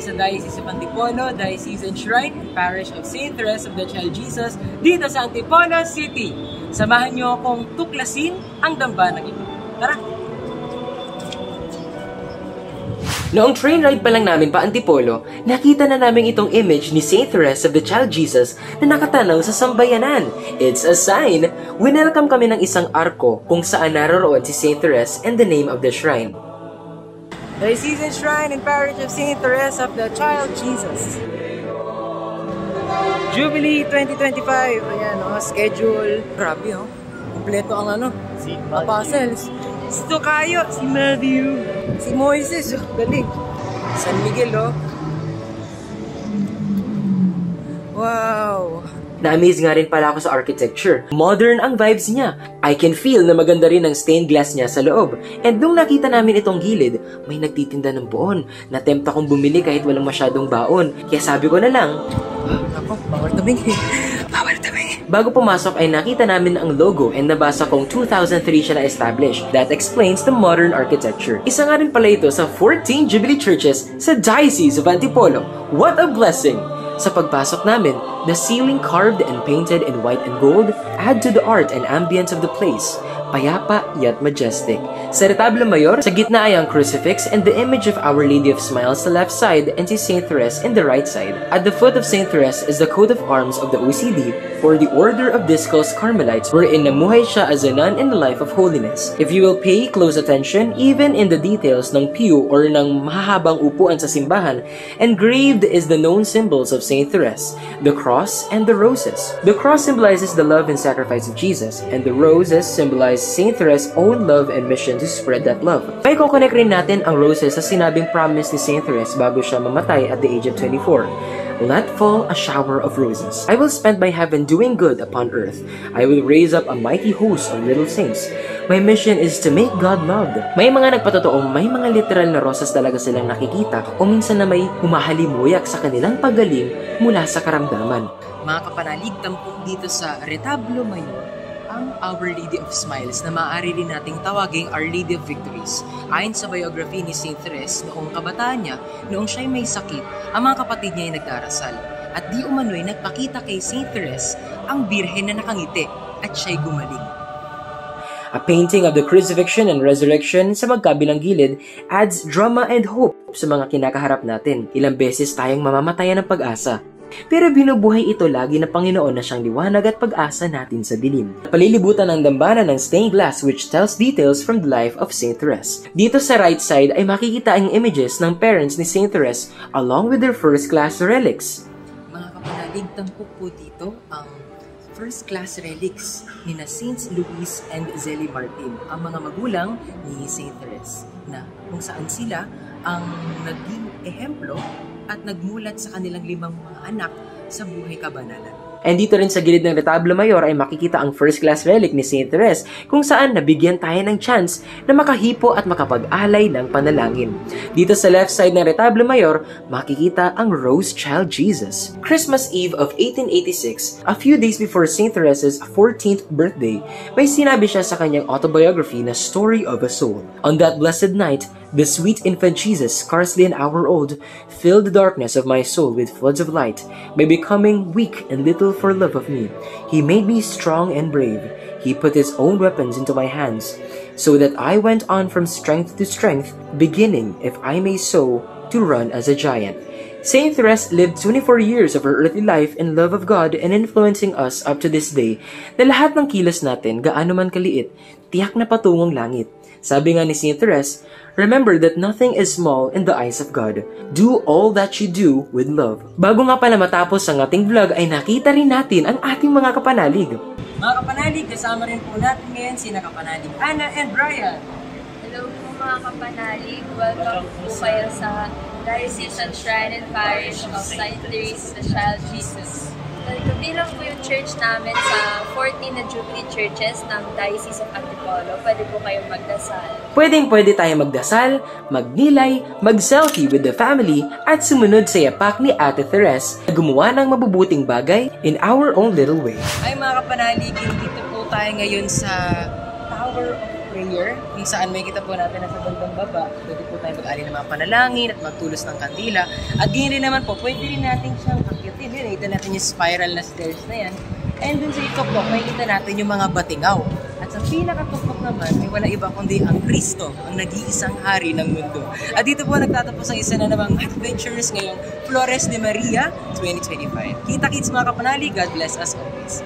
namin sa Diocese of Antipolo, Diocesan Shrine, Parish of St. Therese of the Child Jesus, dito sa Antipolo City. Samahan niyo akong tuklasin ang dambanang ito. Tara! Noong train ride pa lang namin pa Antipolo, nakita na namin itong image ni St. Therese of the Child Jesus na nakatanaw sa sambayanan. It's a sign! Winelcome kami ng isang arko kung saan naroroon si St. Therese and the name of the shrine. Diocesan Shrine and Parish of St. Therese of the Child Jesus. Jubilee 2025. Ayan, schedule. Grabe, kompleto ang apostles. Si Tocayo, si Matthew, si Moises, galing. San Miguel, Wow! Na-amaze nga rin pala ako sa architecture. Modern ang vibes niya. I can feel na maganda rin ang stained glass niya sa loob. And nung nakita namin itong gilid, may nagtitinda ng buon. Na-tempt akong bumili kahit walang masyadong baon. Kaya sabi ko na lang, ako, bawal tabing. Bawal tabing. Bago pumasok ay nakita namin ang logo and nabasa kong 2003 siya na-establish. That explains the modern architecture. Isa nga rin pala ito sa 14 Jubilee churches sa Diocese of Antipolo. What a blessing! Sa pagpasok namin, the ceiling carved and painted in white and gold add to the art and ambience of the place. Payapa yet majestic. Sa retablo mayor, sa gitna ay ang crucifix and the image of Our Lady of Smiles sa left side and si St. Therese in the right side. At the foot of St. Therese is the coat of arms of the OCD, or the Order of Discalced Carmelites, wherein namuhay siya as a nun in the life of holiness. If you will pay close attention, even in the details ng pew or ng mahahabang upuan sa simbahan, engraved is the known symbols of St. Therese, the cross and the roses. The cross symbolizes the love and sacrifice of Jesus, and the roses symbolize St. Therese's own love and mission to spread that love. May kukonek rin natin ang roses sa sinabing promise ni St. Therese bago siya mamatay at the age of 24. Let fall a shower of roses. I will spend my heaven doing good upon earth. I will raise up a mighty host of little saints. My mission is to make God loved. May mga nagpatotoong may mga literal na rosas talaga silang nakikita o minsan na may humahalimuyak sa kanilang paggaling mula sa karamdaman. Mga kapanalig, tampok dito sa retablo mayor ang Our Lady of Smiles na maaari rin nating tawaging Our Lady of Victories. Ayon sa biography ni St. Therese, noong kabataan niya, noong siya'y may sakit, ang mga kapatid niya ay nagdarasal. At di umano'y nagpakita kay St. Therese ang birhen na nakangiti at siya'y gumaling. A painting of the crucifixion and resurrection sa magkabilang gilid adds drama and hope sa mga kinakaharap natin. Ilang beses tayong mamamatayan ng pag-asa. Pero binubuhay ito lagi ng Panginoon na siyang liwanag at pag-asa natin sa dilim. Palilibutan ng dambana ng stained glass which tells details from the life of St. Therese. Dito sa right side ay makikita ang images ng parents ni St. Therese along with their first-class relics. Mga kapanalig, tampok po dito ang first-class relics ni na Saints Louis and Zélie Martin, ang mga magulang ni St. Therese, na kung saan sila ang naging ehemplo at nagmulat sa kanilang 5 mga anak sa buhay kabanalan. And dito rin sa gilid ng retablo mayor ay makikita ang first-class relic ni St. Therese kung saan nabigyan tayo ng chance na makahipo at makapag-alay ng panalangin. Dito sa left side ng retablo mayor, makikita ang Rose Child Jesus. Christmas Eve of 1886, a few days before St. Therese's 14th birthday, may sinabi siya sa kanyang autobiography na Story of a Soul. On that blessed night, the sweet infant Jesus, scarcely an hour old, filled the darkness of my soul with floods of light. By becoming weak and little for love of me, He made me strong and brave. He put His own weapons into my hands, so that I went on from strength to strength, beginning, if I may so, to run as a giant. St. Therese lived 24 years of her earthly life in love of God and influencing us up to this day na lahat ng kilos natin, gaano man kaliit, tiyak na patungong langit. Sabi nga ni St. Therese, remember that nothing is small in the eyes of God. Do all that you do with love. Bago nga pala matapos ang ating vlog ay nakita rin natin ang ating mga kapanalig. Mga kapanalig, kasama rin po natin ngayon sina kapanalig Anna and Brian. Hello po mga kapanalig. Welcome po kayo sa Diocesan Shrine and Parish of St. Therese of the Child Jesus. Kabilang po yung church namin sa 14 na Jubilee churches ng Diocese of Antipolo. Pwede po kayong magdasal. Pwede tayo magdasal, magnilay, mag-selfie with the family, at sumunod sa yapak ni Ate Therese na gumawa ng mabubuting bagay in our own little way. Ay mga kapanalig, dito po tayo ngayon sa Tower of prayer, kung saan may kita po natin na sa bandang baba, pwede po tayo mag-alin ng mga panalangin at magtulos ng kandila. At ganyan rin naman po, pwede rin natin siyang akyatin. Nakita natin yung spiral na stairs na yan. And dun sa ikapok, makikita natin yung mga batingaw. At sa pinakatuktok naman, may wala iba kundi ang Kristo, ang nag-iisang hari ng mundo. At dito po nagtatapos ang isa na namang adventures ngayong Flores de Maria 2025. Kita-kits mga kapanali, God bless us always.